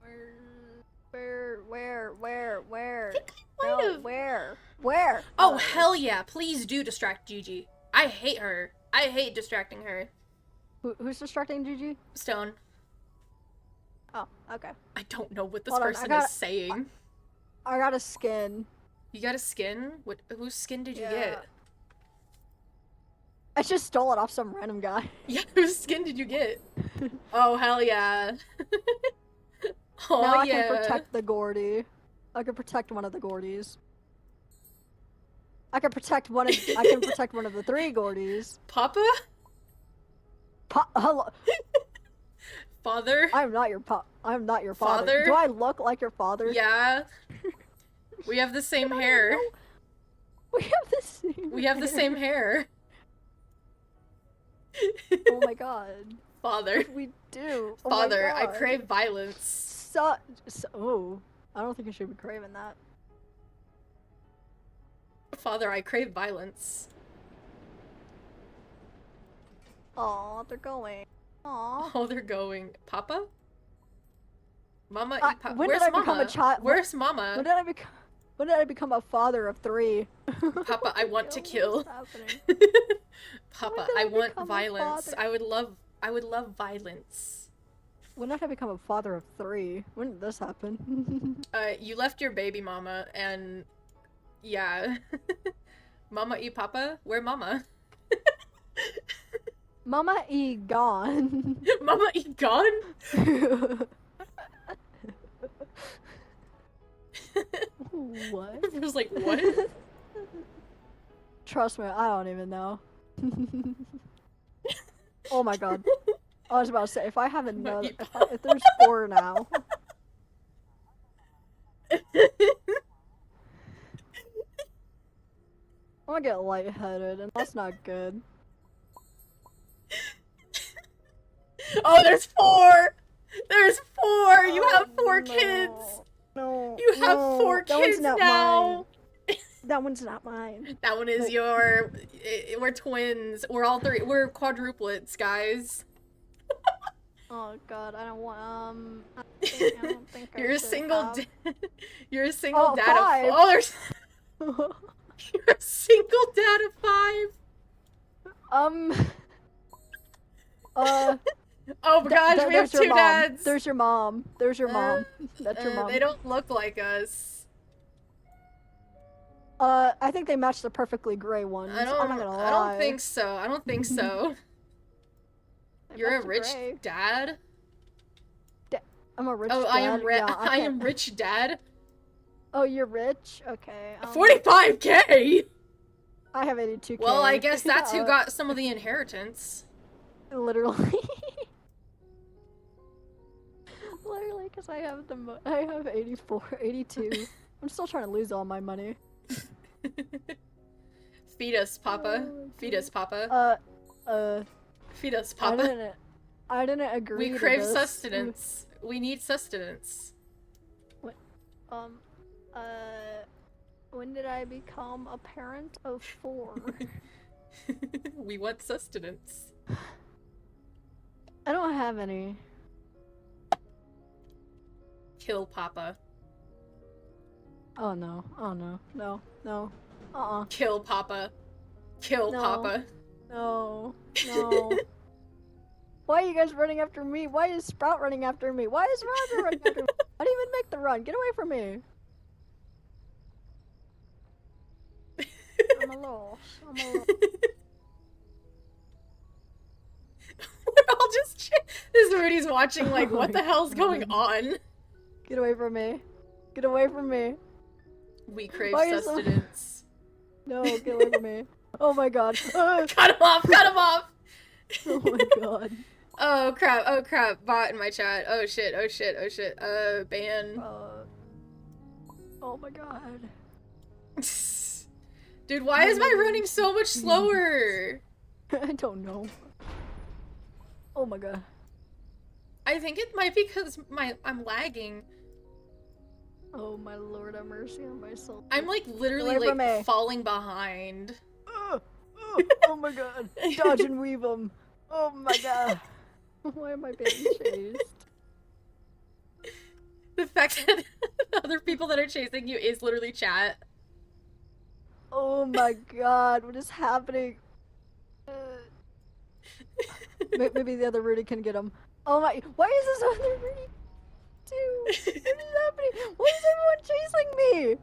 I think I might No, have... Where? Oh, hell yeah. Please do distract Gigi. I hate her. I hate distracting her. Who's distracting Gigi? Stone. Oh, okay. I don't know what this Hold on, person I got- is saying. I got a skin. You got a skin? What? Whose skin did you Yeah. get? I just stole it off some random guy. Yeah, whose skin did you get? Oh, hell yeah. Oh, now I yeah. can protect the Gordy. I can protect one of the Gordys. I can protect one of the 3 Gordys. Papa? Hello. Father? I'm not your father. Father? Do I look like your father? Yeah. We have the same hair. We have the same We have the same hair. Oh my god. Father. We do. Oh Father, my I god. crave violence. Oh. I don't think you should be craving that. Father, I crave violence. Aw, they're going. Aw. Oh, they're going. Papa? Mama, eat Papa. When Where's did I Mama? become a child? Where's Mama? When did I become a father of 3? Papa, I want to kill. Papa, I want violence. I would love violence. When did I become a father of 3? When did this happen? You left your baby mama, and yeah. Mama eat Papa? Where Mama? Mama E gone. Mama eat gone? What? I was like, what? Trust me, I don't even know. Oh my god. I was about to say, if I have another, if there's 4 now. I'm gonna get lightheaded, and that's not good. Oh, there's 4! There's 4! You have 4 no. kids! No. You have 4 kids now! That one's not mine. That one is your... We're twins. We're all 3. We're quadruplets, guys. Oh god, I don't want, I don't think You're a single You're a single Oh, dad 5. of... Oh, there's... You're a single dad of 5? Oh my gosh, we have 2 dads! There's your mom. There's your mom. That's your mom. They don't look like us. I think they match the perfectly gray ones. I'm not gonna lie. I don't think so. I don't think so. You're a rich dad? I'm a rich dad. Oh, I am yeah, I am rich dad? Oh, you're rich? Okay. 45K?! I have 82K. Well, I guess that's who got some of the inheritance. Literally. Literally, because I have I have 82. I'm still trying to lose all my money. Feed us, Papa. Feed us, Papa. Feed us, Papa. I didn't agree to We crave this. sustenance. We need sustenance. What? When did I become a parent of 4? We want sustenance. I don't have any. Kill Papa. Oh no. Oh no. No. No. Kill Papa. Kill Papa. No. No. Why are you guys running after me? Why is Sprout running after me? Why is Roger running after me? I didn't even make the run. Get away from me. I'm a loss. We're all just this Rudy's watching like, what the hell's going on? Get away from me. Get away from me. We crave sustenance. No, get away from me. Oh my god. Cut him off! Cut him off! Oh my god. Oh crap, oh crap. Bot in my chat. Oh shit, oh shit, oh shit. Ban. Oh my god. Dude, why is my running so much slower? I don't know. Oh my god. I think it might be because I'm lagging. Oh my lord, have mercy on my soul. I'm like literally like falling behind. Oh my god. Dodge and weave them. Oh my god. Why am I being chased? The fact that other people that are chasing you is literally chat. Oh my god, what is happening? Maybe the other Rudy can get him. Oh my, why is this other Rudy too? What is happening? Why is everyone chasing me?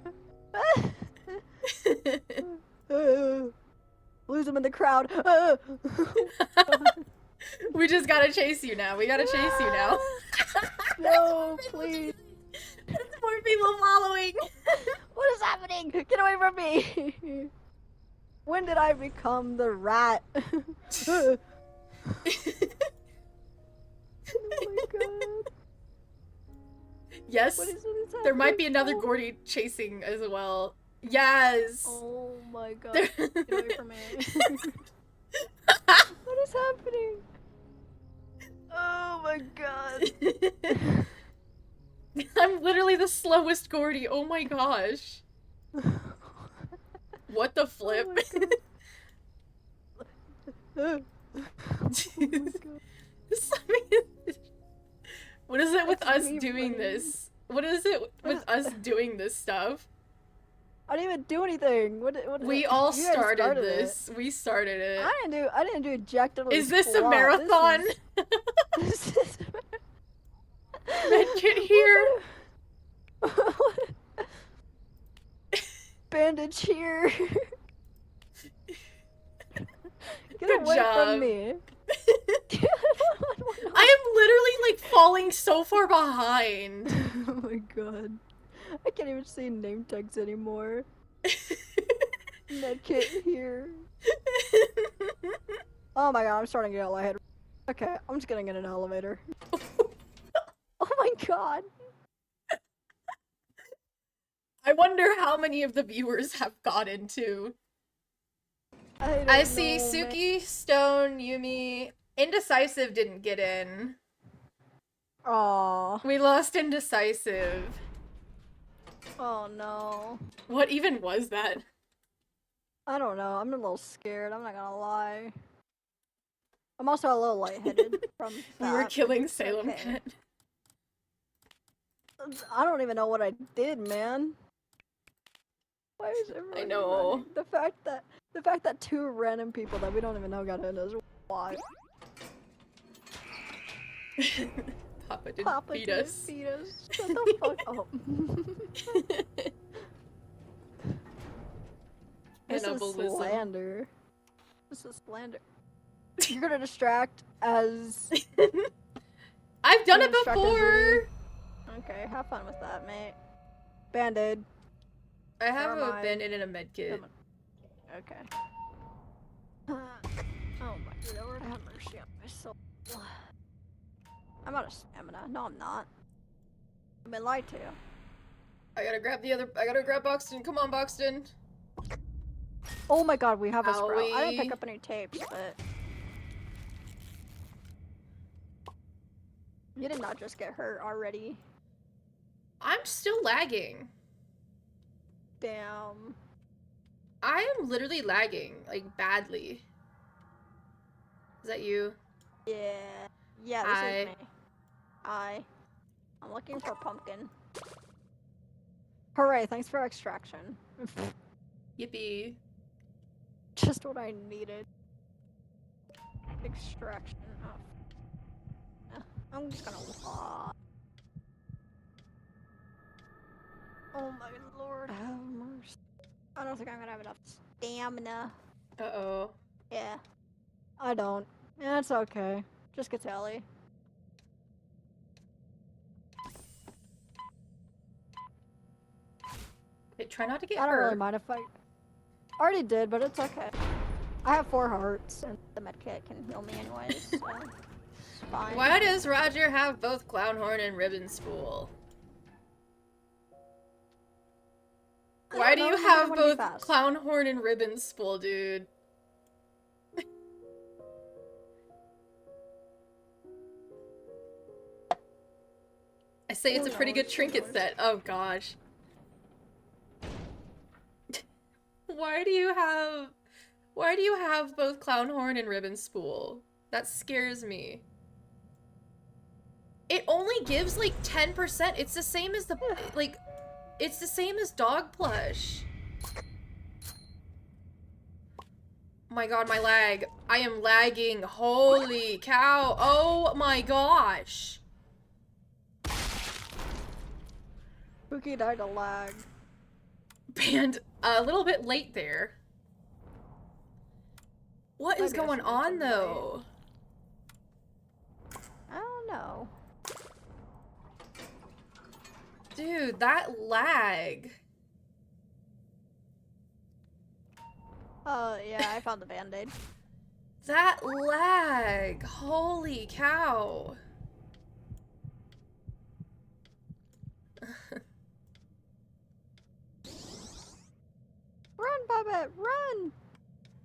Lose him in the crowd. We just gotta chase you now. We gotta chase you now. No, please. There's more people following. What is happening? Get away from me! When did I become the rat? Oh my god. Yes. What is There might be another Gordy chasing as well. Yes. Oh my god. Get away from me. What is happening? Oh my god. I'm literally the slowest Gordy. Oh my gosh. What the flip? Oh my god. What is it with us doing this? What is it with us doing this stuff? I didn't even do anything. What we all started this. We started it. I didn't do jack. Is this a marathon? This is Medkit here. Bandage here. Get Good away job. from me. I am literally like falling so far behind. Oh my god. I can't even see name tags anymore. Medkit here. Oh my god, I'm starting to get lightheaded. Okay, I'm just gonna get an elevator. Oh my god. I wonder how many of the viewers have got into. I see Suki, Stone, Yumi. Indecisive didn't get in. Aww. We lost Indecisive. Oh no. What even was that? I don't know. I'm a little scared. I'm not gonna lie. I'm also a little lightheaded from that. We were killing salemcat. I don't even know what I did, man. Why is everyone I know. running? The fact that two random people that we don't even know got in is why. Papa didn't feed us. Shut the fuck up. This is slander. This is slander. You're gonna distract as... I've done it before! Okay, have fun with that, mate. Band-aid. I have a bandit and a medkit. Okay. Oh my lord, have mercy on my soul. I'm out of stamina. No, I'm not. I've been lied to. I gotta grab Boxton. Come on, Boxton. Oh my god, we have a sprout. I didn't pick up any tapes, but... You did not just get hurt already. I'm still lagging. Damn. I am literally lagging, like, badly. Is that you? Yeah. Yeah, this is me. I'm looking for pumpkin. Hooray, thanks for extraction. Yippee. Just what I needed. Extraction. Oh. I'm just gonna walk. Oh my lord, have mercy. I don't think I'm gonna have enough stamina. Uh-oh. Yeah. I don't. Yeah, it's okay. Just get Ellie. Hey, try not to get I don't hurt. really mind if I already did, but it's okay. I have 4 hearts, and the medkit can heal me anyways, so it's fine. Why does Roger have both Clownhorn and Ribbon Spool? Why do you have both Clownhorn and Ribbon Spool, dude? I say it's a pretty good trinket set. Oh gosh. Why do you have both Clownhorn and Ribbon Spool? That scares me. It only gives like 10%. It's the same as the like it's the same as dog plush. Oh my god, my lag. I am lagging. Holy cow. Oh my gosh. Spooky died to lag. Banned a little bit late there. What is going on though? know. Dude, that lag. Yeah, I found the band-aid. That lag. Holy cow. Run, Puppet, run!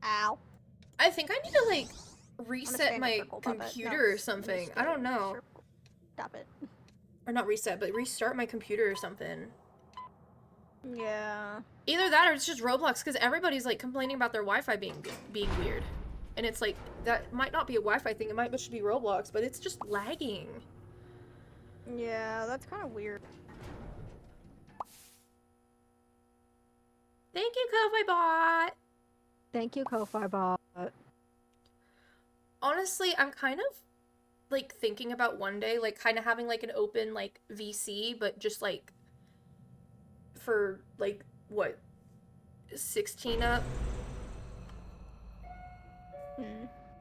Ow. I think I need to, like, reset my circle, computer or something. I don't know. Stop it. Or not reset, but restart my computer or something. Yeah. Either that or it's just Roblox, because everybody's, like, complaining about their Wi-Fi being weird. And it's like, that might not be a Wi-Fi thing, it might just be Roblox, but it's just lagging. Yeah, that's kind of weird. Thank you, Ko-Fi Bot! Thank you, Ko-Fi Bot. Honestly, I'm kind of, like, thinking about one day, like, kind of having, like, an open, like, VC, but just, like, for, like, what, 16 up?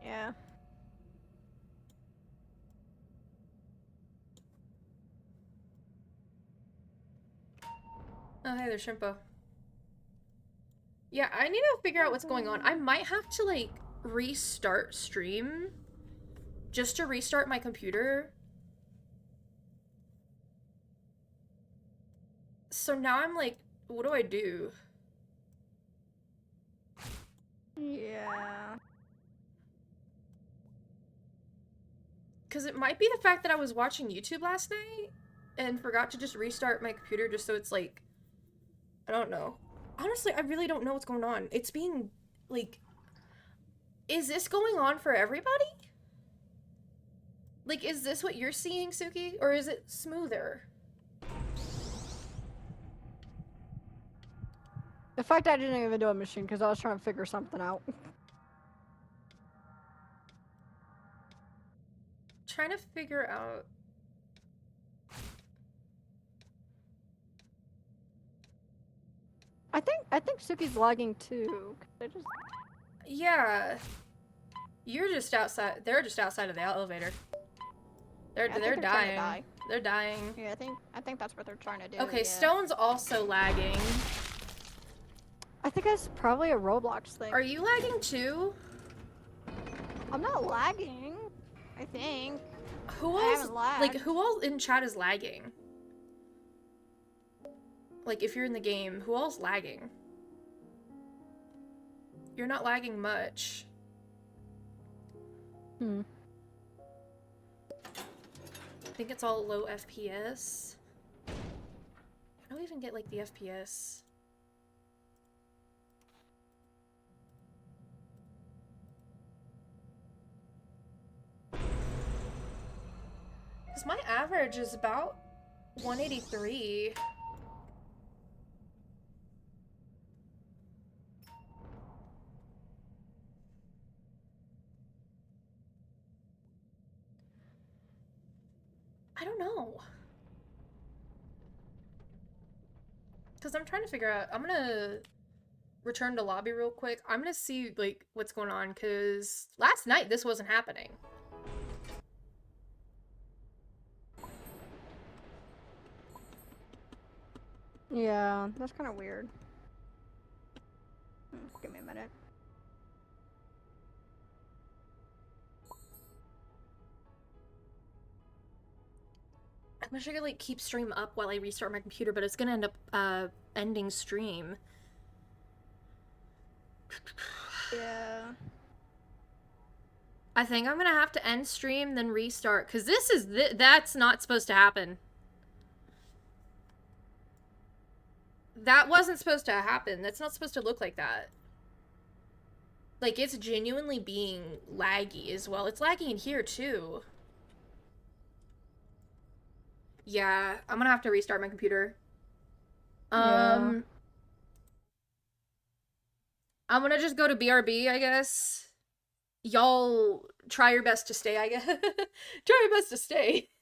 Yeah. Oh, hey, there's Shrimpo. Yeah, I need to figure out what's going on. I might have to, like, restart stream just to restart my computer. So now I'm like, what do I do? Yeah. Because it might be the fact that I was watching YouTube last night and forgot to just restart my computer just so it's like, I don't know. Honestly, I really don't know what's going on. It's being, like, is this going on for everybody? Like, is this what you're seeing, Suki? Or is it smoother? The fact I didn't even do a machine because I was trying to figure something out. Trying to figure out. I think Suki's lagging too. Yeah. You're just outside. They're just outside of the elevator. They're dying. They're dying. Yeah, I think that's what they're trying to do. Okay, yeah. Stone's also lagging. I think that's probably a Roblox thing. Are you lagging too? I'm not lagging. I think. Who else? Like, who else in chat is lagging? Like, if you're in the game, who else lagging? You're not lagging much. I think it's all low FPS. I don't even get, like, the FPS. Because my average is about 183. I don't know. Because I'm trying to figure out, I'm gonna return to lobby real quick. I'm gonna see, like, what's going on, because last night this wasn't happening. Yeah, that's kind of weird. Give me a minute. I wish I could, like, keep stream up while I restart my computer, but it's gonna end up, ending stream. Yeah. I think I'm gonna have to end stream, then restart, because this is, that's not supposed to happen. That wasn't supposed to happen. That's not supposed to look like that. Like, it's genuinely being laggy as well. It's lagging in here, too. Yeah, I'm gonna have to restart my computer. Yeah. I'm gonna just go to BRB, I guess. Y'all try your best to stay, I guess. Try your best to stay.